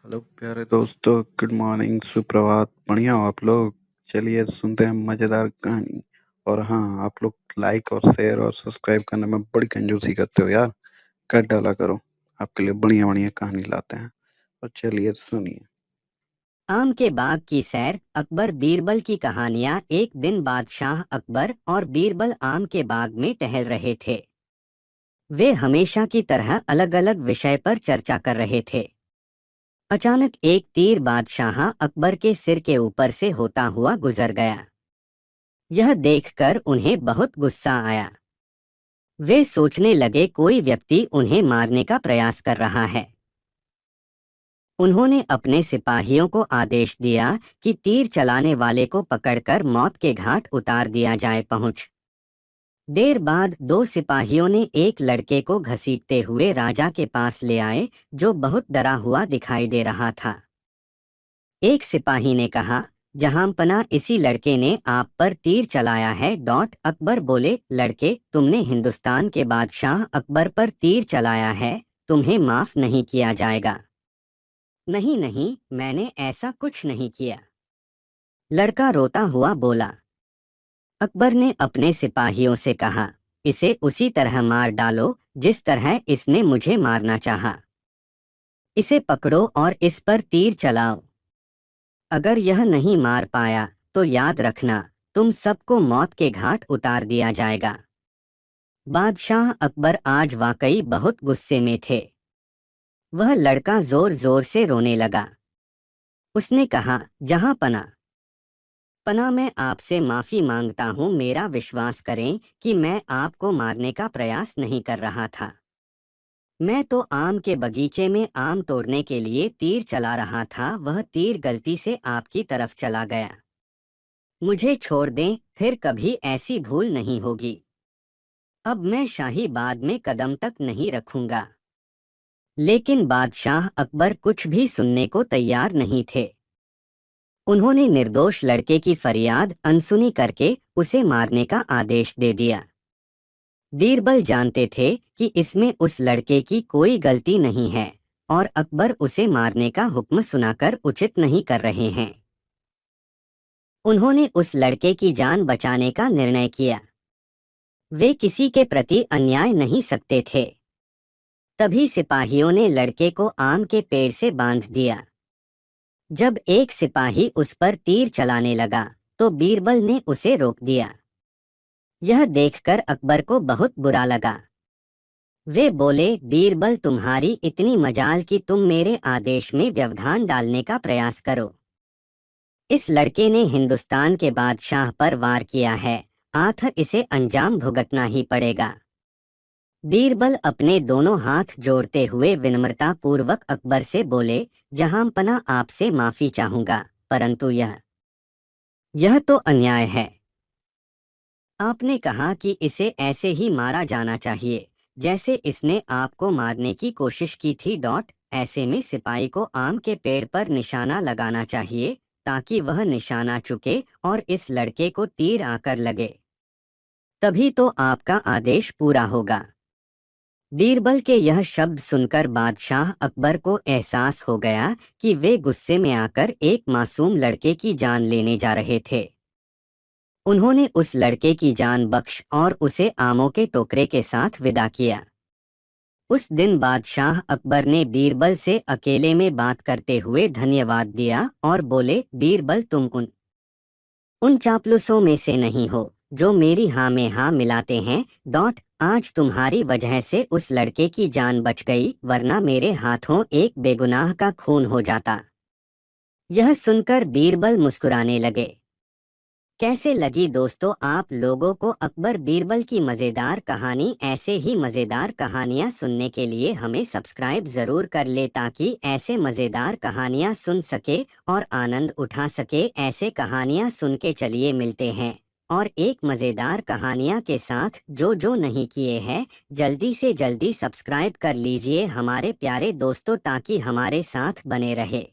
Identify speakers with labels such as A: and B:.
A: Hello प्यारे दोस्तों, good morning, सुप्रभात। बढ़िया हो आप लोग? चलिए सुनते हैं मजेदार कहानी। और हाँ, आप लोग लाइक और शेयर और सब्सक्राइब करने में बड़ी कंजूसी करते हो यार। कर डाला करो, आपके लिए बढ़िया बढ़िया कहानी लाते हैं। और चलिए सुनिए।
B: आम के बाग की सैर। अकबर बीरबल की कहानियां। एक दिन बादशाह अकबर और बीरबल आम के बाग में टहल रहे थे। वे हमेशा की तरह अलग अलग विषय पर चर्चा कर रहे थे। अचानक एक तीर बादशाह अकबर के सिर के ऊपर से होता हुआ गुजर गया। यह देखकर उन्हें बहुत गुस्सा आया। वे सोचने लगे कोई व्यक्ति उन्हें मारने का प्रयास कर रहा है। उन्होंने अपने सिपाहियों को आदेश दिया कि तीर चलाने वाले को पकड़कर मौत के घाट उतार दिया जाए। देर बाद दो सिपाहियों ने एक लड़के को घसीटते हुए राजा के पास ले आए, जो बहुत डरा हुआ दिखाई दे रहा था। एक सिपाही ने कहा, जहांपना, इसी लड़के ने आप पर तीर चलाया है। अकबर बोले, लड़के, तुमने हिंदुस्तान के बादशाह अकबर पर तीर चलाया है, तुम्हें माफ नहीं किया जाएगा। नहीं नहीं, मैंने ऐसा कुछ नहीं किया, लड़का रोता हुआ बोला। अकबर ने अपने सिपाहियों से कहा, इसे उसी तरह मार डालो जिस तरह इसने मुझे मारना चाहा। इसे पकड़ो और इस पर तीर चलाओ। अगर यह नहीं मार पाया तो याद रखना, तुम सबको मौत के घाट उतार दिया जाएगा। बादशाह अकबर आज वाकई बहुत गुस्से में थे। वह लड़का जोर जोर से रोने लगा। उसने कहा, जहां पना, मैं आपसे माफी मांगता हूँ। मेरा विश्वास करें कि मैं आपको मारने का प्रयास नहीं कर रहा था। मैं तो आम के बगीचे में आम तोड़ने के लिए तीर चला रहा था। वह तीर गलती से आपकी तरफ चला गया। मुझे छोड़ दें, फिर कभी ऐसी भूल नहीं होगी। अब मैं शाही बाग में कदम तक नहीं रखूंगा। लेकिन बादशाह अकबर कुछ भी सुनने को तैयार नहीं थे। उन्होंने निर्दोष लड़के की फरियाद अनसुनी करके उसे मारने का आदेश दे दिया। बीरबल जानते थे कि इसमें उस लड़के की कोई गलती नहीं है और अकबर उसे मारने का हुक्म सुनाकर उचित नहीं कर रहे हैं। उन्होंने उस लड़के की जान बचाने का निर्णय किया। वे किसी के प्रति अन्याय नहीं सकते थे। तभी सिपाहियों ने लड़के को आम के पेड़ से बांध दिया। जब एक सिपाही उस पर तीर चलाने लगा तो बीरबल ने उसे रोक दिया। यह देखकर अकबर को बहुत बुरा लगा। वे बोले, बीरबल, तुम्हारी इतनी मजाल कि तुम मेरे आदेश में व्यवधान डालने का प्रयास करो। इस लड़के ने हिंदुस्तान के बादशाह पर वार किया है, आखिर इसे अंजाम भुगतना ही पड़ेगा। बीरबल अपने दोनों हाथ जोड़ते हुए विनम्रता पूर्वक अकबर से बोले, जहांपना, आपसे माफी चाहूंगा, परंतु यह तो अन्याय है। आपने कहा कि इसे ऐसे ही मारा जाना चाहिए जैसे इसने आपको मारने की कोशिश की थी। ऐसे में सिपाही को आम के पेड़ पर निशाना लगाना चाहिए ताकि वह निशाना चुके और इस लड़के को तीर आकर लगे। तभी तो आपका आदेश पूरा होगा। बीरबल के यह शब्द सुनकर बादशाह अकबर को एहसास हो गया कि वे गुस्से में आकर एक मासूम लड़के की जान लेने जा रहे थे। उन्होंने उस लड़के की जान बख्श और उसे आमों के टोकरे के साथ विदा किया। उस दिन बादशाह अकबर ने बीरबल से अकेले में बात करते हुए धन्यवाद दिया और बोले, बीरबल, तुम उन चापलूसों में से नहीं हो जो मेरी हाँ में हाँ मिलाते हैं। आज तुम्हारी वजह से उस लड़के की जान बच गई, वरना मेरे हाथों एक बेगुनाह का खून हो जाता। यह सुनकर बीरबल मुस्कुराने लगे। कैसे लगी दोस्तों आप लोगों को अकबर बीरबल की मज़ेदार कहानी? ऐसे ही मज़ेदार कहानियाँ सुनने के लिए हमें सब्सक्राइब ज़रूर कर ले ताकि ऐसे मज़ेदार कहानियाँ सुन सके और आनंद उठा सके। ऐसे कहानियाँ सुन के चलिए मिलते हैं और एक मज़ेदार कहानियाँ के साथ। जो नहीं किए हैं जल्दी से जल्दी सब्सक्राइब कर लीजिए हमारे प्यारे दोस्तों, ताकि हमारे साथ बने रहे।